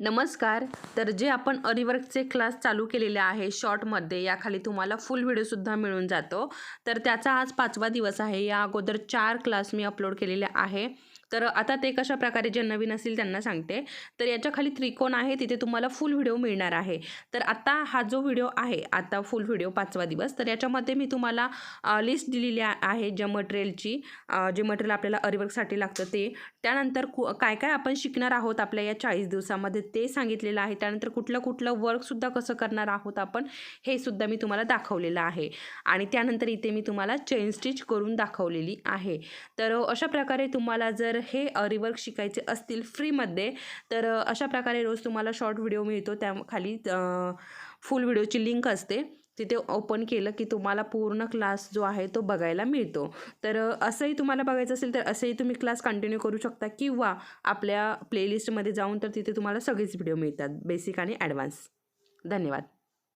नमस्कार. तर जे आपण अरीवर्कचे क्लास चालू केलेले आहे शॉर्टमध्ये, याखाली तुम्हाला फुल व्हिडिओसुद्धा मिळून जातो. तर त्याचा आज 5वा दिवस आहे. या अगोदर 4 क्लास मी अपलोड केलेले आहे. तर आता ते कशाप्रकारे जे नवीन असतील त्यांना सांगते. तर याच्या खाली त्रिकोण आहे, तिथे तुम्हाला फुल व्हिडिओ मिळणार आहे. तर आता हा जो व्हिडिओ आहे, आता फुल व्हिडिओ 5वा दिवस, तर याच्यामध्ये मी तुम्हाला लिस्ट दिलेली आहे ज्या मटेरियलची, जे मटेरियल आपल्याला अरीवर्कसाठी लागतं ते. त्यानंतर काय काय आपण शिकणार आहोत आपल्या या 40 दिवसामध्ये ते सांगितलेलं आहे. त्यानंतर कुठलं वर्कसुद्धा कसं करणार आहोत आपण, हे सुद्धा मी तुम्हाला दाखवलेलं आहे. आणि त्यानंतर इथे मी तुम्हाला चेन स्टिच करून दाखवलेली आहे. तर अशा प्रकारे तुम्हाला जर हे रिवर्क शिकायचे असतील फ्रीमध्ये, तर अशा प्रकारे रोज तुम्हाला शॉर्ट व्हिडिओ मिळतो. त्या खाली फुल व्हिडिओची लिंक असते, तिथे ओपन केलं की तुम्हाला पूर्ण क्लास जो आहे तो बघायला मिळतो. तर असंही तुम्हाला बघायचं असेल तर असंही तुम्ही क्लास कंटिन्यू करू शकता, किंवा आपल्या प्लेलिस्टमध्ये जाऊन तर तिथे तुम्हाला सगळेच व्हिडिओ मिळतात, बेसिक आणि ॲडव्हान्स. धन्यवाद.